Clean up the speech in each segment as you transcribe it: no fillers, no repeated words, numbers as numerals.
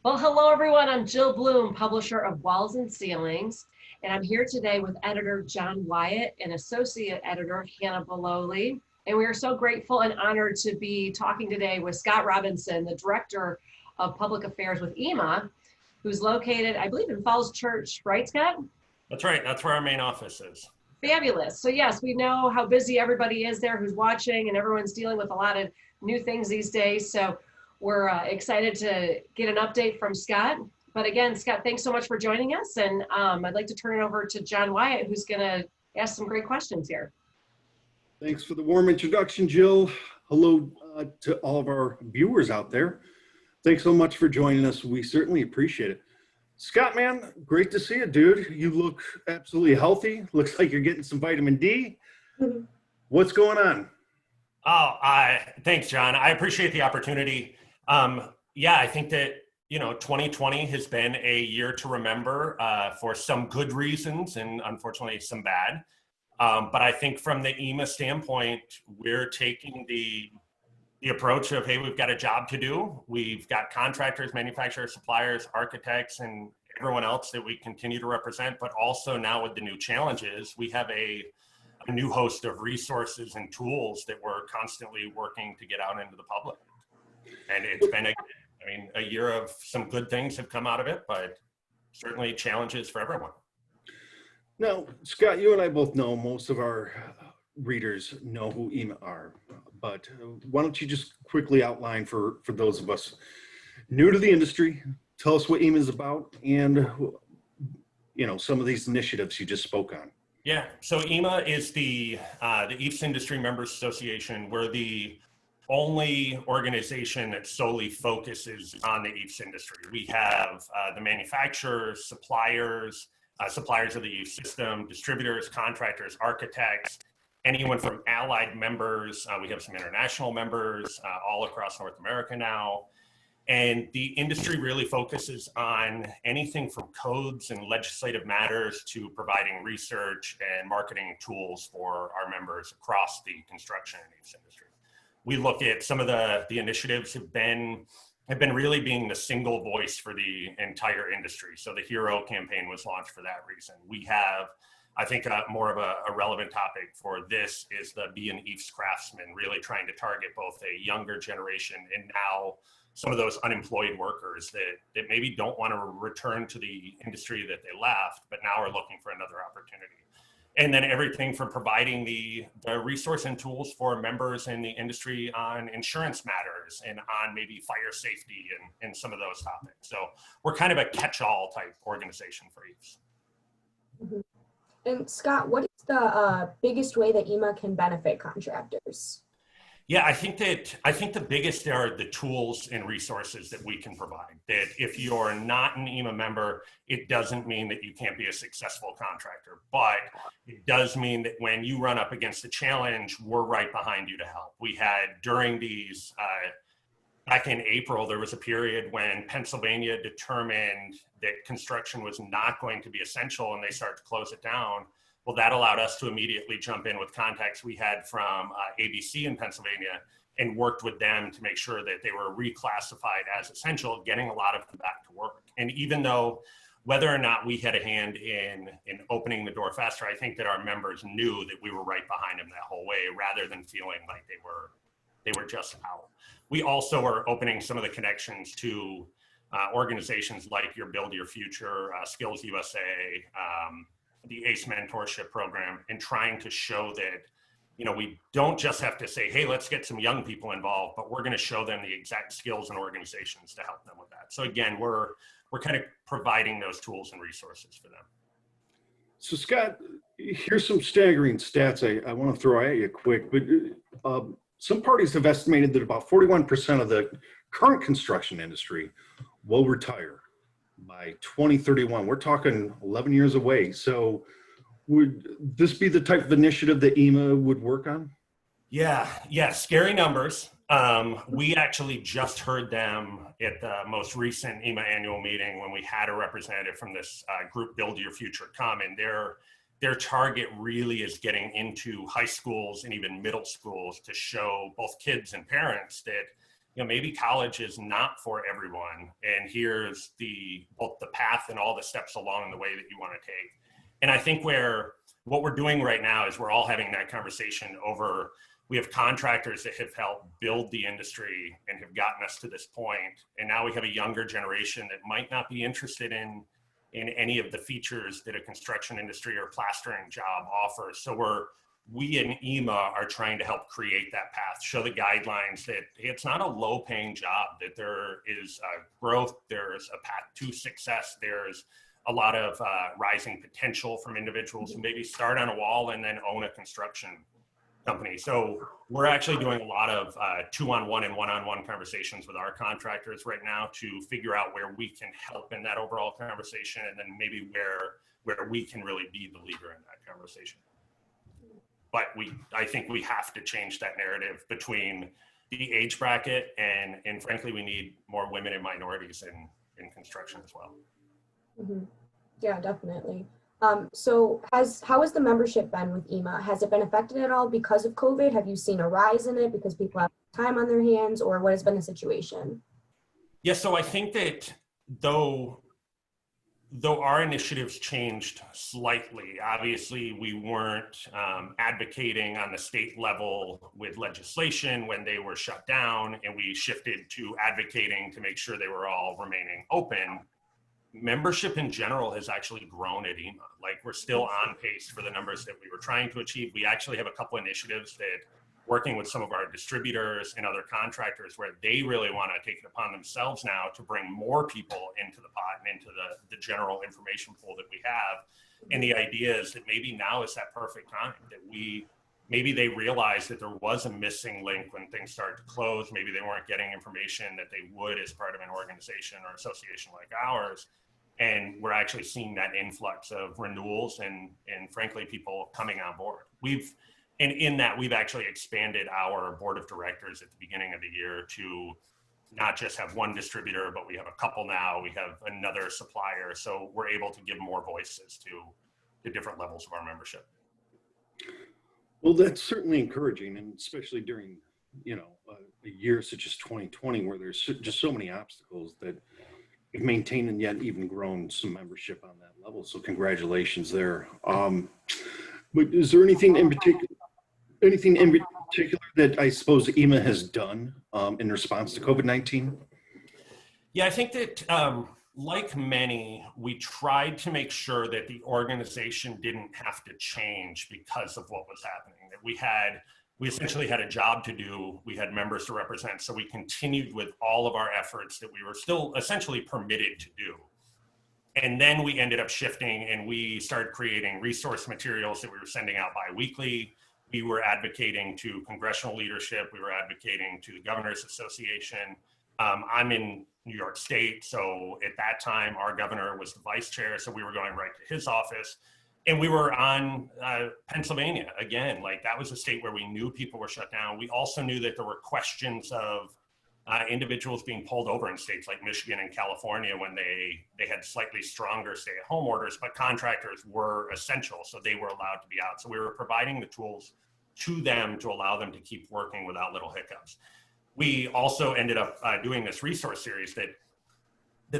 Well, hello everyone. I'm Jill Bloom, publisher of Walls and Ceilings, and I'm here today with editor John Wyatt and associate editor Hannah Belloli. And we are so grateful and honored to be talking today with Scott Robinson, the director of public affairs with EIMA, who's located, I believe, in Falls Church, right, Scott? That's right. That's where our main office is. Fabulous. So yes, we know how busy everybody is there who's watching, and everyone's dealing with a lot of new things these days. So we're excited to get an update from Scott. But again, Scott, thanks so much for joining us. And I'd like to turn it over to John Wyatt, who's going to ask some great questions here. Thanks for the warm introduction, Jill. Hello to all of our viewers out there. Thanks so much for joining us. We certainly appreciate it. Scott, man, great to see you, dude. You look absolutely healthy. Looks like you're getting some vitamin D. What's going on? Oh, thanks, John. I appreciate the opportunity. Yeah, I think that, 2020 has been a year to remember for some good reasons and unfortunately some bad. But I think from the EIMA standpoint, we're taking the approach of, hey, we've got a job to do. We've got contractors, manufacturers, suppliers, architects, and everyone else that we continue to represent. But also now with the new challenges, we have a new host of resources and tools that we're constantly working to get out into the public. And it's been a year of some good things have come out of it, but certainly challenges for everyone. Now, Scott, you and I both know most of our readers know who EIMA are, but why don't you just quickly outline for those of us new to the industry, tell us what EIMA is about and, some of these initiatives you just spoke on. Yeah, so EIMA is the EIFS Industry Members Association. We're the only organization that solely focuses on the EIFS industry. We have the manufacturers, suppliers of the EIFS system, distributors, contractors, architects, anyone from allied members. We have some international members all across North America now. And the industry really focuses on anything from codes and legislative matters to providing research and marketing tools for our members across the construction and EIFS industry. We look at some of the initiatives have been really being the single voice for the entire industry. So the HERO campaign was launched for that reason. We have, I think, more of a relevant topic for this is the Be an EIFS Craftsman, really trying to target both a younger generation and now some of those unemployed workers that maybe don't want to return to the industry that they left, but now are looking for another opportunity. And then everything from providing the resource and tools for members in the industry on insurance matters and on maybe fire safety and some of those topics. So we're kind of a catch-all type organization for EIFS. Mm-hmm. And Scott, what is the biggest way that EIMA can benefit contractors? Yeah, I think the biggest are the tools and resources that we can provide. That if you're not an EIMA member, it doesn't mean that you can't be a successful contractor, but it does mean that when you run up against a challenge, we're right behind you to help. We had during these, back in April, there was a period when Pennsylvania determined that construction was not going to be essential and they started to close it down. Well, that allowed us to immediately jump in with contacts we had from ABC in Pennsylvania and worked with them to make sure that they were reclassified as essential, getting a lot of them back to work. And even though whether or not we had a hand in opening the door faster, I think that our members knew that we were right behind them that whole way rather than feeling like they were just out. We also are opening some of the connections to organizations like your Build Your Future, Skills USA, the ACE mentorship program, and trying to show that, we don't just have to say, hey, let's get some young people involved, but we're going to show them the exact skills and organizations to help them with that. So again, we're kind of providing those tools and resources for them. So Scott, here's some staggering stats I want to throw at you quick, but some parties have estimated that about 41% of the current construction industry will retire by 2031. We're talking 11 years away. So would this be the type of initiative that EIMA would work on? Yeah, scary numbers. We actually just heard them at the most recent EIMA annual meeting when we had a representative from this group Build Your Future come, and their target really is getting into high schools and even middle schools to show both kids and parents that maybe college is not for everyone, and here's both the path and all the steps along the way that you want to take. And I think what we're doing right now is we're all having that conversation over, we have contractors that have helped build the industry and have gotten us to this point. And now we have a younger generation that might not be interested in any of the features that a construction industry or plastering job offers. So we in EIMA are trying to help create that path, show the guidelines that it's not a low-paying job, that there is growth, there's a path to success, there's a lot of rising potential from individuals who maybe start on a wall and then own a construction company. So we're actually doing a lot of two-on-one and one-on-one conversations with our contractors right now to figure out where we can help in that overall conversation, and then maybe where we can really be the leader in that conversation. But I think we have to change that narrative between the age bracket, and frankly, we need more women and minorities in construction as well. Mm-hmm. Yeah, definitely. So how has the membership been with EIMA? Has it been affected at all because of COVID? Have you seen a rise in it because people have time on their hands, or what has been the situation? Yeah, so I think that though our initiatives changed slightly, obviously we weren't advocating on the state level with legislation when they were shut down, and we shifted to advocating to make sure they were all remaining open. Membership in general has actually grown at EIMA. Like, we're still on pace for the numbers that we were trying to achieve. We actually have a couple initiatives that, working with some of our distributors and other contractors, where they really want to take it upon themselves now to bring more people into the pot and into the general information pool that we have. And the idea is that maybe now is that perfect time, that maybe they realized that there was a missing link when things started to close. Maybe they weren't getting information that they would as part of an organization or association like ours. And we're actually seeing that influx of renewals and frankly, people coming on board. And in that, we've actually expanded our board of directors at the beginning of the year to not just have one distributor, but we have a couple now. We have another supplier. So we're able to give more voices to the different levels of our membership. Well, that's certainly encouraging, and especially during, a year such as 2020, where there's just so many obstacles, that you've maintained and yet even grown some membership on that level. So congratulations there. But is there anything in particular that I suppose EIMA has done in response to COVID-19? Yeah, I think that like many, we tried to make sure that the organization didn't have to change because of what was happening. That we essentially had a job to do. We had members to represent. So we continued with all of our efforts that we were still essentially permitted to do. And then we ended up shifting, and we started creating resource materials that we were sending out bi-weekly. We were advocating to congressional leadership. We were advocating to the Governors Association. I'm in New York State, so at that time, our governor was the vice chair, so we were going right to his office. And we were on Pennsylvania, again, like that was a state where we knew people were shut down. We also knew that there were questions of individuals being pulled over in states like Michigan and California when they had slightly stronger stay-at-home orders, but contractors were essential, so they were allowed to be out. So we were providing the tools to them to allow them to keep working without little hiccups. We also ended up doing this resource series that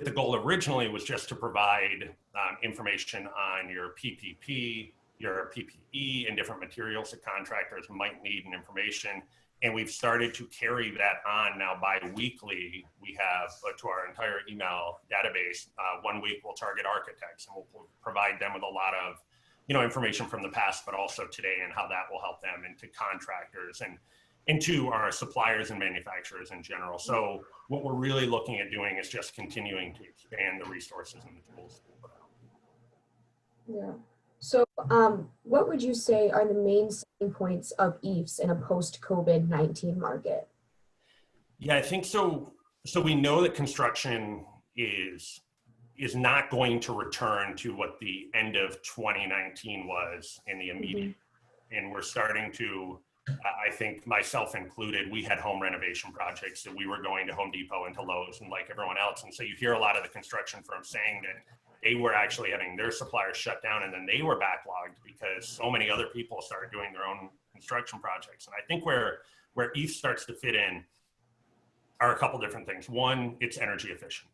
the goal originally was just to provide information on your PPP, your PPE, and different materials that contractors might need and information. And we've started to carry that on now bi-weekly. We have to our entire email database. 1 week we'll target architects, and we'll provide them with a lot of information from the past, but also today, and how that will help them, into contractors and into our suppliers and manufacturers in general. So what we're really looking at doing is just continuing to expand the resources and the tools that we put out. Yeah. So what would you say are the main selling points of EIFS in a post-COVID-19 market? Yeah, I think so. So we know that construction is not going to return to what the end of 2019 was in the immediate. And we're starting to, I think myself included, we had home renovation projects that we were going to Home Depot and to Lowe's and like everyone else. And so you hear a lot of the construction firms saying that they were actually having their suppliers shut down, and then they were backlogged because so many other people started doing their own construction projects. And I think where EIFS starts to fit in are a couple different things. One, it's energy efficient.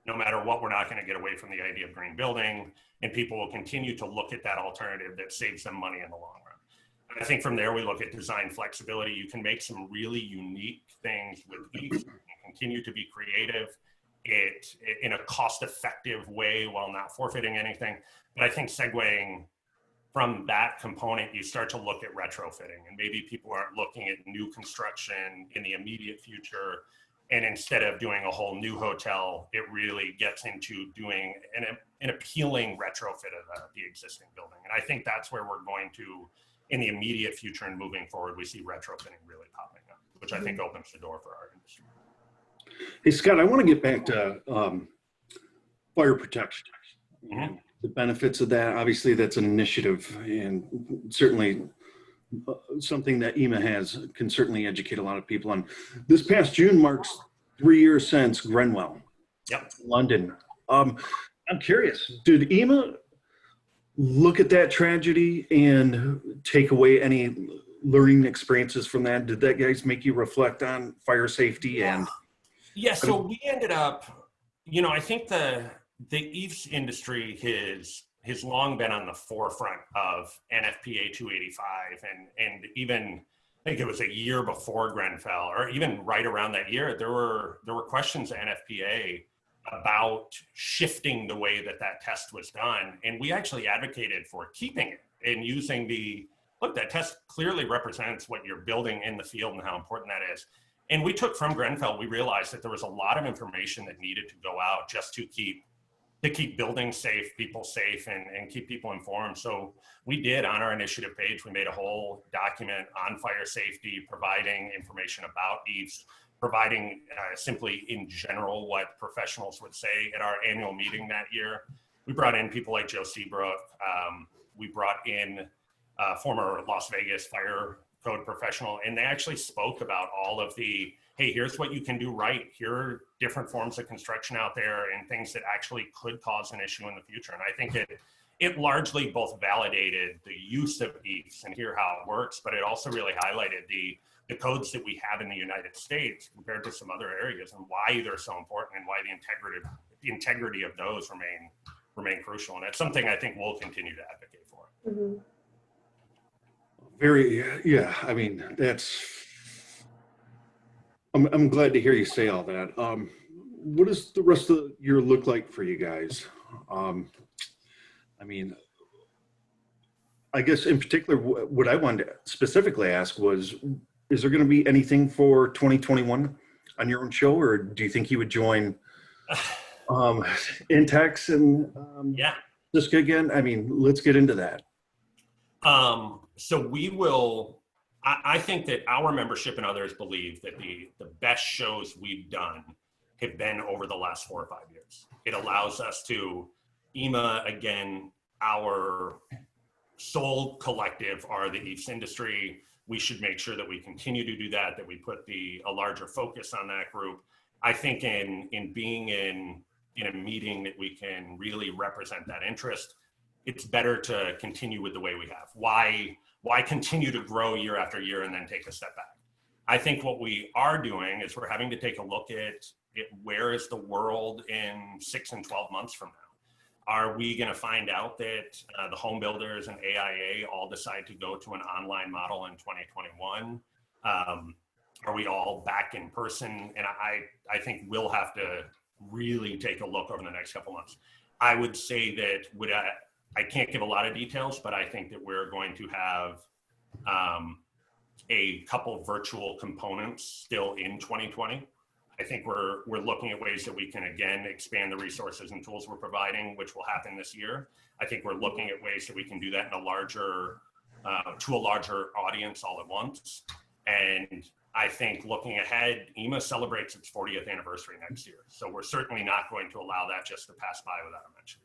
No matter what, we're not going to get away from the idea of green building, and people will continue to look at that alternative that saves them money in the long run. And I think from there, we look at design flexibility. You can make some really unique things with each and continue to be creative in a cost-effective way while not forfeiting anything. But I think segueing from that component, you start to look at retrofitting, and maybe people aren't looking at new construction in the immediate future. And instead of doing a whole new hotel, it really gets into doing an appealing retrofit of the existing building. And I think that's where we're going to, in the immediate future and moving forward, we see retrofitting really popping up, which I think opens the door for our industry. Hey, Scott, I want to get back to fire protection. Mm-hmm. The benefits of that. Obviously, that's an initiative, and certainly something that EIMA can certainly educate a lot of people on. This past June marks 3 years since Grenfell, London. I'm curious, did EIMA look at that tragedy and take away any learning experiences from that? Did that, guys, make you reflect on fire safety? And so we ended up, I think the EIFS industry has long been on the forefront of NFPA 285, and even I think it was a year before Grenfell, or even right around that year, there were questions at NFPA about shifting the way that test was done, and we actually advocated for keeping it and using that test clearly represents what you're building in the field and how important that is. And we took from Grenfell, we realized that there was a lot of information that needed to go out just to keep buildings safe, people safe, and keep people informed. So we did, on our initiative page, we made a whole document on fire safety, providing information about EIFS, providing simply in general what professionals would say at our annual meeting that year. We brought in people like Joe Seabrook. We brought in former Las Vegas fire code professional, and they actually spoke about all of the, hey, here's what you can do right. Here are different forms of construction out there and things that actually could cause an issue in the future. And I think it largely both validated the use of EIFS and hear how it works, but it also really highlighted the codes that we have in the United States compared to some other areas and why they're so important and why the integrity of those remain crucial. And that's something I think we'll continue to advocate for. Mm-hmm. I mean, I'm glad to hear you say all that. What does the rest of the year look like for you guys? I mean, I guess in particular, what I wanted to specifically ask was, is there going to be anything for 2021 on your own show, or do you think you would join Intex and Cisco again? I mean, let's get into that. So we will, I think that our membership and others believe that the best shows we've done have been over the last 4 or 5 years. It allows us to, EIMA, again, our sole collective are the EIFS industry. We should make sure that we continue to do that we put a larger focus on that group. I think in being in a meeting that we can really represent that interest, it's better to continue with the way we have. Why continue to grow year after year and then take a step back? I think what we are doing is we're having to take a look at where is the world in 6 and 12 months from now? Are we going to find out that the home builders and AIA all decide to go to an online model in 2021? Are we all back in person? And I think we'll have to really take a look over the next couple months. I would say that I can't give a lot of details, but I think that we're going to have a couple virtual components still in 2020. I think we're looking at ways that we can, again, expand the resources and tools we're providing, which will happen this year. I think we're looking at ways that we can do that in to a larger audience all at once. And I think looking ahead, EIMA celebrates its 40th anniversary next year. So we're certainly not going to allow that just to pass by without a mention.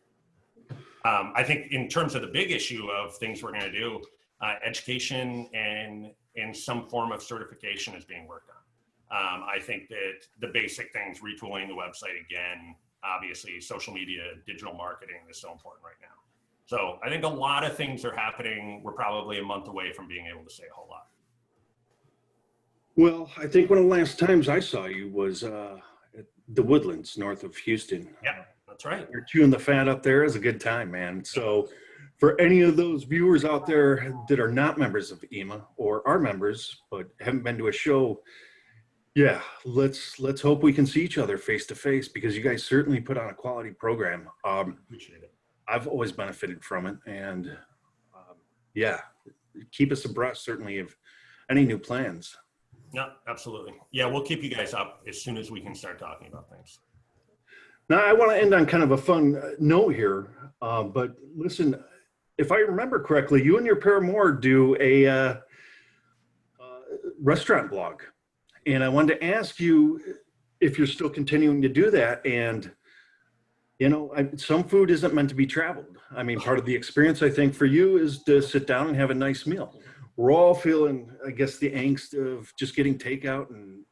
I think in terms of the big issue of things we're going to do, education and some form of certification is being worked on. I think that the basic things, retooling the website again, obviously social media, digital marketing is so important right now. So I think a lot of things are happening. We're probably a month away from being able to say a whole lot. Well, I think one of the last times I saw you was at the Woodlands north of Houston. Yeah, that's right. You're chewing the fat up there. Is a good time, man. So for any of those viewers out there that are not members of EIMA or are members but haven't been to a show, yeah, let's hope we can see each other face to face, because you guys certainly put on a quality program. Appreciate it. I've always benefited from it, and yeah, keep us abreast certainly of any new plans. No, absolutely. Yeah, we'll keep you guys up as soon as we can start talking about things. Now, I want to end on kind of a fun note here, but listen, if I remember correctly, you and your paramour do a restaurant blog, and I wanted to ask you if you're still continuing to do that. And you know, some food isn't meant to be traveled. I mean, part of the experience, I think, for you is to sit down and have a nice meal. We're all feeling, I guess, the angst of just getting takeout, and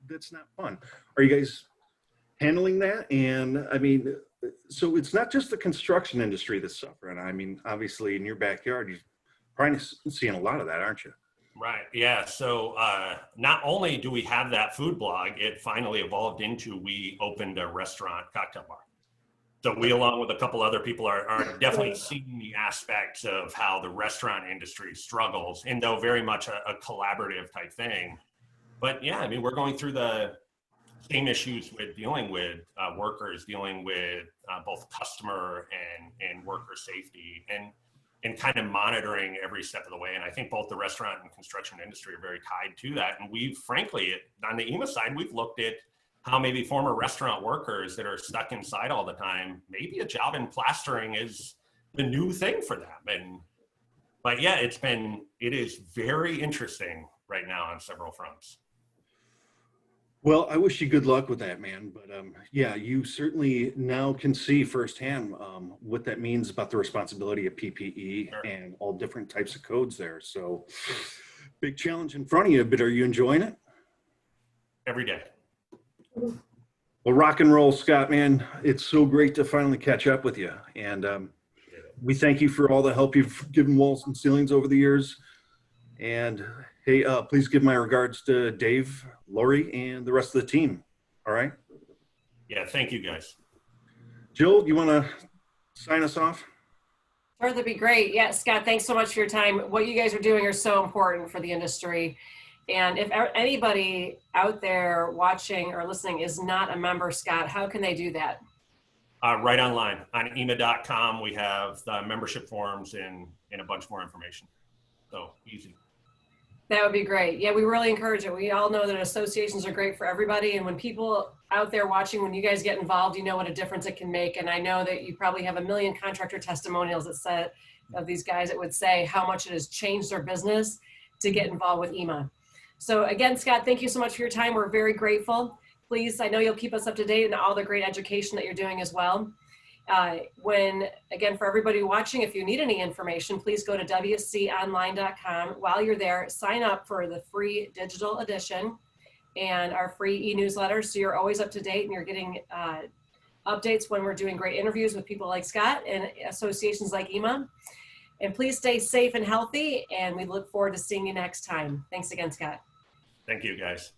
that's not fun. Are you guys handling that? And I mean, so it's not just the construction industry that's suffering. I mean, obviously in your backyard, you're probably seeing a lot of that, aren't you? Right. Yeah. So not only do we have that food blog, it finally evolved into we opened a restaurant cocktail bar. So we, along with a couple other people, are definitely seeing the aspects of how the restaurant industry struggles, and though very much a collaborative type thing. But yeah, I mean, we're going through the same issues with dealing with workers, dealing with both customer and worker safety, and kind of monitoring every step of the way. And I think both the restaurant and construction industry are very tied to that. And we've, frankly, on the EIMA side, we've looked at how maybe former restaurant workers that are stuck inside all the time, maybe a job in plastering is the new thing for them. But yeah, it is very interesting right now on several fronts. Well, I wish you good luck with that, man. But yeah, you certainly now can see firsthand what that means about the responsibility of PPE and all different types of codes there. So big challenge in front of you, but are you enjoying it? Every day. Well, rock and roll, Scott, man. It's so great to finally catch up with you. And we thank you for all the help you've given walls and ceilings over the years. And hey, please give my regards to Dave, Lori, and the rest of the team. All right? Yeah, thank you, guys. Jill, you want to sign us off? Sure, that'd be great. Yeah, Scott, thanks so much for your time. What you guys are doing are so important for the industry. And if anybody out there watching or listening is not a member, Scott, how can they do that? Right online on EIMA.com. We have the membership forms and a bunch more information. So easy. That would be great. Yeah, we really encourage it. We all know that associations are great for everybody. And when people out there watching, when you guys get involved, you know what a difference it can make. And I know that you probably have a million contractor testimonials that said of these guys that would say how much it has changed their business to get involved with EIMA. So again, Scott, thank you so much for your time. We're very grateful. Please, I know you'll keep us up to date in all the great education that you're doing as well. Again, for everybody watching, if you need any information, please go to wconline.com. While you're there, sign up for the free digital edition and our free e-newsletter, so you're always up to date and you're getting updates when we're doing great interviews with people like Scott and associations like EIMA. And please stay safe and healthy, and we look forward to seeing you next time. Thanks again, Scott. Thank you, guys.